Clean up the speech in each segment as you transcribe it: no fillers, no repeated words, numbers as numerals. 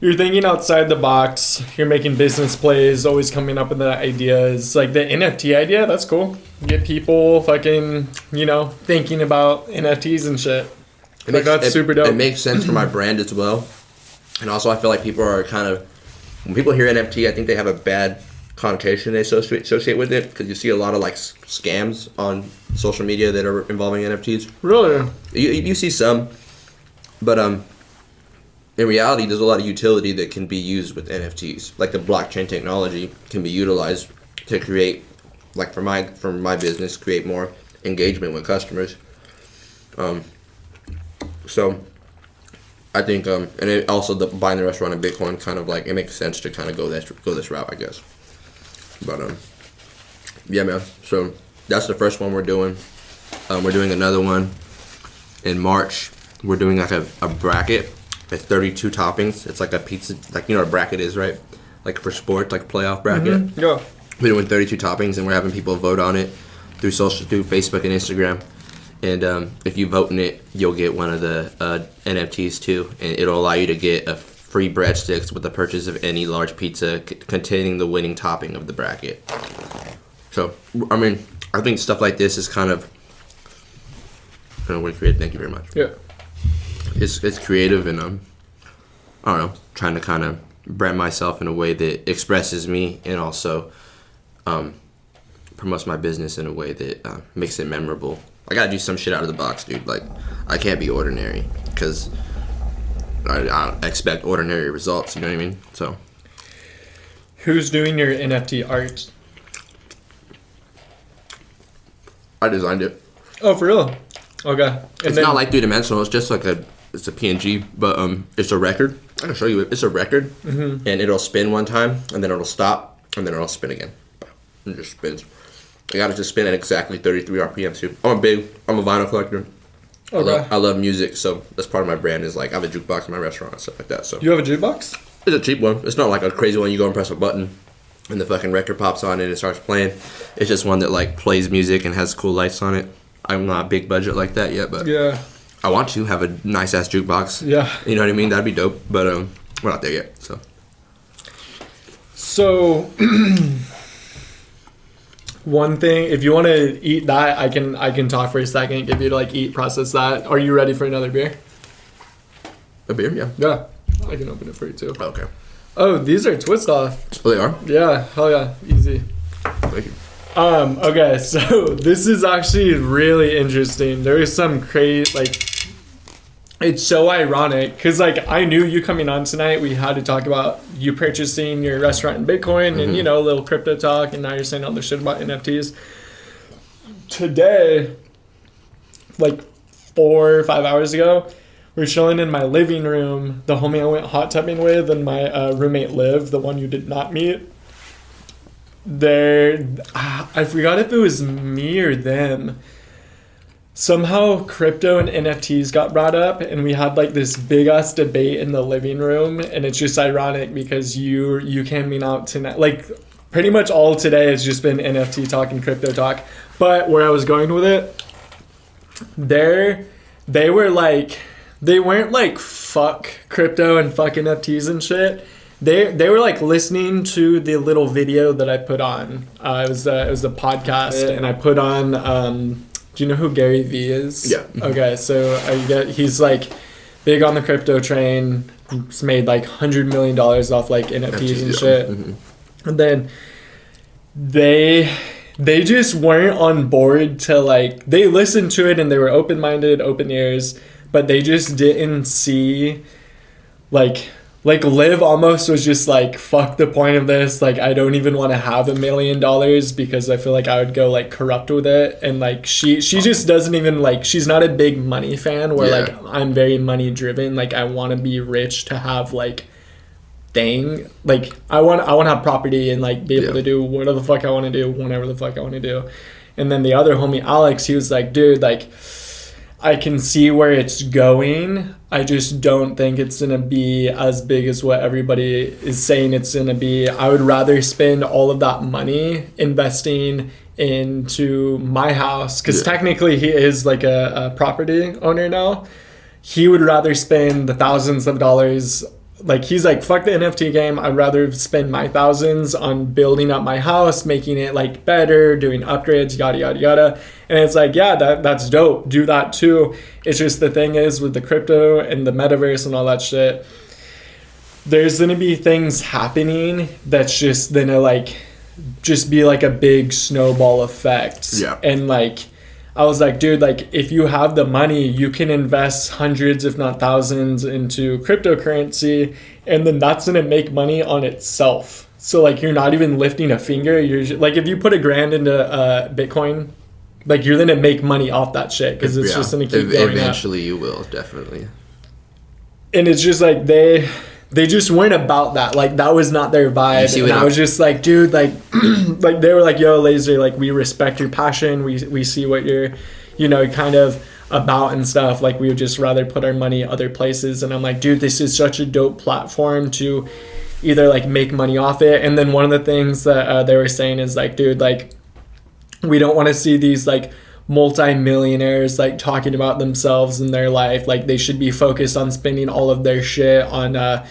you're thinking outside the box. You're making business plays, always coming up with the ideas. Like the NFT idea, that's cool. Get people fucking, thinking about NFTs and shit. That's super dope. It makes sense for my brand as well. And also, I feel like people are kind of, when people hear NFT, I think they have a bad connotation they associate with it, because you see a lot of like scams on social media that are involving NFTs. Really? You see some, but in reality, there's a lot of utility that can be used with NFTs. Like the blockchain technology can be utilized to create, like for my business, create more engagement with customers. So I think, and it also buying the restaurant in Bitcoin kind of like, it makes sense to kind of go this route, I guess. But yeah, man. So that's the first one we're doing. We're doing another one in March. We're doing like a bracket. It's 32 toppings. It's like a pizza, like a bracket is, right? Like for sports, like playoff bracket. Mm-hmm. Yeah. We're doing 32 toppings, and we're having people vote on it through Facebook and Instagram. And if you vote in it, you'll get one of the NFTs too, and it'll allow you to get a free breadsticks with the purchase of any large pizza containing the winning topping of the bracket. So, I mean, I think stuff like this is kind of, creative. Thank you very much. Yeah. It's creative, and I don't know, trying to kind of brand myself in a way that expresses me, and also promotes my business in a way that makes it memorable. I gotta do some shit out of the box, dude. Like, I can't be ordinary, because I expect ordinary results, you know what I mean? So, who's doing your NFT art? I designed it. Oh, for real? Okay. It's not like 3-dimensional. It's just like it's a PNG, but it's a record. I can show you. It's a record, and it'll spin one time, and then it'll stop, and then it'll spin again. It just spins. I got it to spin at exactly 33 RPM too. I'm a vinyl collector. Okay. I love music, so that's part of my brand. Is like I have a jukebox in my restaurant and stuff like that. So you have a jukebox? It's a cheap one. It's not like a crazy one. You go and press a button, and the fucking record pops on and it starts playing. It's just one that like plays music and has cool lights on it. I'm not a big budget like that yet, but yeah, I want to have a nice ass jukebox. Yeah, you know what I mean. That'd be dope, but we're not there yet. So. One thing, if you want to eat that, I can talk for a second, give you to like eat, process that. Are you ready for another beer? A beer, yeah. Yeah, I can open it for you too. Okay. Oh, these are twist off. Oh, they are? Yeah, hell yeah, easy. Thank you. Okay, so this is actually really interesting. There is some crazy, like, it's so ironic because like I knew you coming on tonight, we had to talk about you purchasing your restaurant in Bitcoin and a little crypto talk, and now you're saying all this shit about NFTs. Today, like 4 or 5 hours ago, we're chilling in my living room. The homie I went hot tubbing with and my roommate Liv, the one you did not meet. I forgot if it was me or them. Somehow crypto and NFTs got brought up, and we had like this big ass debate in the living room, and it's just ironic because you came out tonight. Like pretty much all today has just been NFT talk and crypto talk. But where I was going with it, they weren't like fuck crypto and fuck NFTs and shit. They were like listening to the little video that I put on. It was a podcast, and I put on. Do you know who Gary Vee is? Yeah. Okay, so he's like big on the crypto train. He's made like $100 million off like NFTs and shit. Mm-hmm. And then they just weren't on board to like, they listened to it and they were open-minded, open ears, but they just didn't see like Liv almost was just like, fuck the point of this. Like, I don't even want to have $1 million because I feel like I would go like corrupt with it. And like, she just doesn't even like, she's not a big money fan where like I'm very money driven. Like I want to be rich to have like like I want to have property and like be able to do whatever the fuck I want to do, whenever the fuck I want to do. And then the other homie, Alex, he was like, dude, like, I can see where it's going. I just don't think it's going to be as big as what everybody is saying it's going to be. I would rather spend all of that money investing into my house because technically he is like a property owner now. He would rather spend the thousands of dollars like, he's like, fuck the NFT game. I'd rather spend my thousands on building up my house, making it like better, doing upgrades, yada, yada, yada. And it's like, yeah, that's dope. Do that too. It's just the thing is with the crypto and the metaverse and all that shit, there's going to be things happening that's just going to like just be like a big snowball effect. Yeah. And like, I was like, dude, like, if you have the money, you can invest hundreds, if not thousands, into cryptocurrency, and then that's going to make money on itself. So, like, you're not even lifting a finger. You're just, like, if you put $1,000 into Bitcoin, like, you're going to make money off that shit because it's just going to keep going eventually up. You will, definitely. And it's just like they just weren't about that. Like, that was not their vibe. And I was just like, dude, like, like, they were like, yo, Laser, like, we respect your passion. We see what you're, you know, kind of about and stuff. Like, we would just rather put our money other places. And I'm like, dude, this is such a dope platform to either, like, make money off it. And then one of the things that they were saying is, like, dude, like, we don't want to see these, like, multi-millionaires like talking about themselves and their life. Like, they should be focused on spending all of their shit on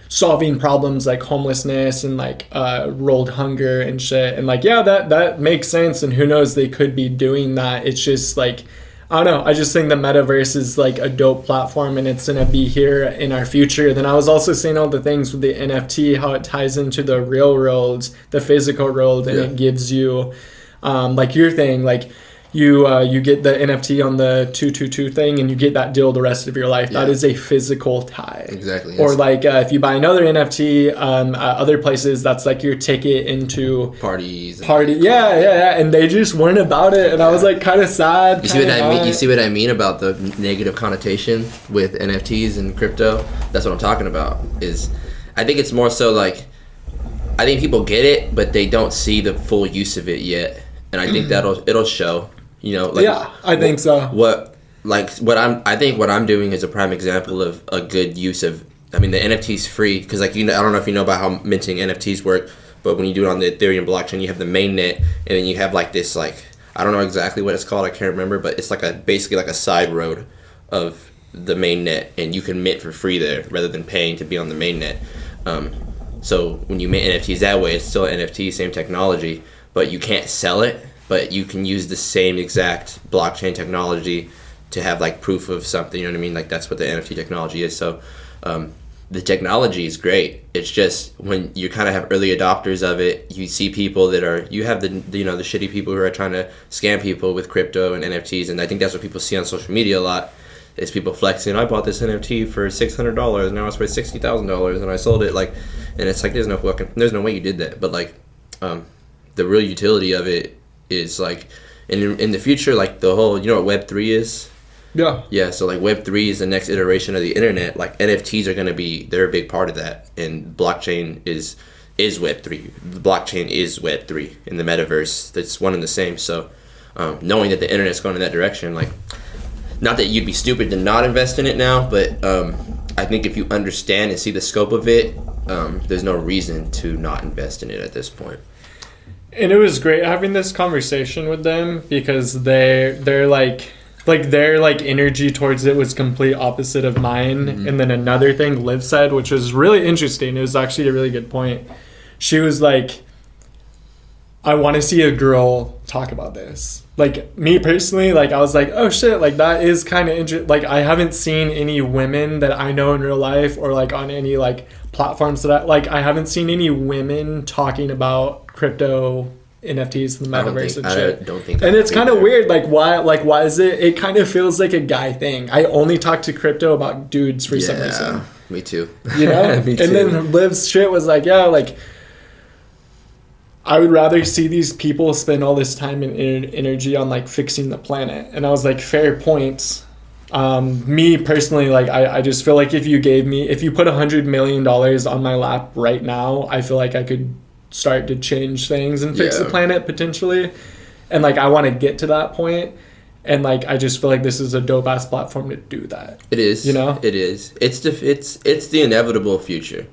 solving problems like homelessness and like world hunger and shit. And like, yeah, that makes sense, and who knows, they could be doing that. It's just like, I don't know, I just think the metaverse is like a dope platform, and it's gonna be here in our future. Then I was also seeing all the things with the NFT, how it ties into the real world, the physical world, and it gives you like your thing, like you get the NFT on the 222 thing, and you get that deal the rest of your life. Yeah. That is a physical tie. Exactly. Or like if you buy another NFT other places, that's like your ticket into parties. Yeah. And they just weren't about it, and I was like kind of sad. You see what I mean? You see what I mean about the negative connotation with NFTs and crypto? That's what I'm talking about. Is I think it's more so like, I think people get it, but they don't see the full use of it yet, and I think it'll show. You know, like, yeah, I think so. I think what I'm doing is a prime example of a good use of. I mean, the NFT's free because, like, you know, I don't know if you know about how minting NFTs work, but when you do it on the Ethereum blockchain, you have the mainnet, and then you have like this, like, I don't know exactly what it's called, I can't remember, but it's like basically like a side road of the mainnet, and you can mint for free there rather than paying to be on the mainnet. So when you mint NFTs that way, it's still an NFT, same technology, but you can't sell it. But you can use the same exact blockchain technology to have like proof of something, you know what I mean? Like, that's what the NFT technology is. So the technology is great. It's just when you kind of have early adopters of it, you see people that you have the shitty people who are trying to scam people with crypto and NFTs. And I think that's what people see on social media a lot, is people flexing, I bought this NFT for $600, now it's worth $60,000 and I sold it. Like, and it's like, there's no way you did that. But like the real utility of it is like in the future, like the whole, you know what Web3 is? Yeah, so like Web3 is the next iteration of the internet. Like, NFTs are they're a big part of that, and blockchain is Web3. The blockchain is Web3 in the metaverse. That's one and the same. So knowing that the internet's going in that direction, like, not that you'd be stupid to not invest in it now, but I think if you understand and see the scope of it, there's no reason to not invest in it at this point. And it was great having this conversation with them, because their energy towards it was complete opposite of mine. Mm-hmm. And then another thing Liv said, which was really interesting, it was actually a really good point. She was like, I want to see a girl talk about this. Like, me personally, like, I was like, oh shit, like, that is kind of interesting. Like, I haven't seen any women that I know in real life, or like on any like platforms that I haven't seen any women talking about crypto, NFTs, and the metaverse and shit. I don't think and it's kind of weird. Like, why is it? It kind of feels like a guy thing. I only talk to crypto about dudes for some reason. Me too. You know? Me too. And then Liv's shit was like, yeah, like, I would rather see these people spend all this time and energy on like fixing the planet. And I was like, fair points. Me personally, like, I just feel like if you put $100 million on my lap right now, I feel like I could start to change things and fix the planet potentially. And like, I want to get to that point. And like, I just feel like this is a dope ass platform to do that. It is. You know? It is. It's the inevitable future.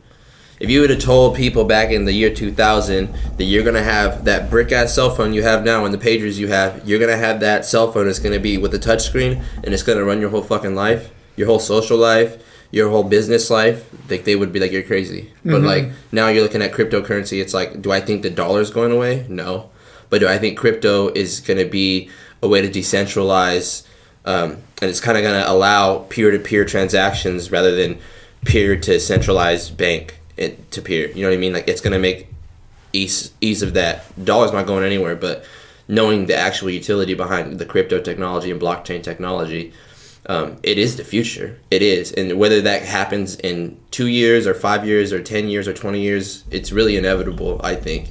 If you would have told people back in the year 2000 that you're going to have that brick-ass cell phone you have now and the pagers you have, you're going to have that cell phone that's going to be with a touchscreen and it's going to run your whole fucking life, your whole social life, your whole business life, like they would be like, you're crazy. But like now you're looking at cryptocurrency, it's like, do I think the dollar's going away? No. But do I think crypto is going to be a way to decentralize, and it's kind of going to allow peer-to-peer transactions rather than peer to centralized bank to peer. You know what I mean? Like it's going to make ease of that. Dollar's not going anywhere, but knowing the actual utility behind the crypto technology and blockchain technology, it is the future. It is. And whether that happens in 2 years or 5 years or 10 years or 20 years, it's really inevitable, I think.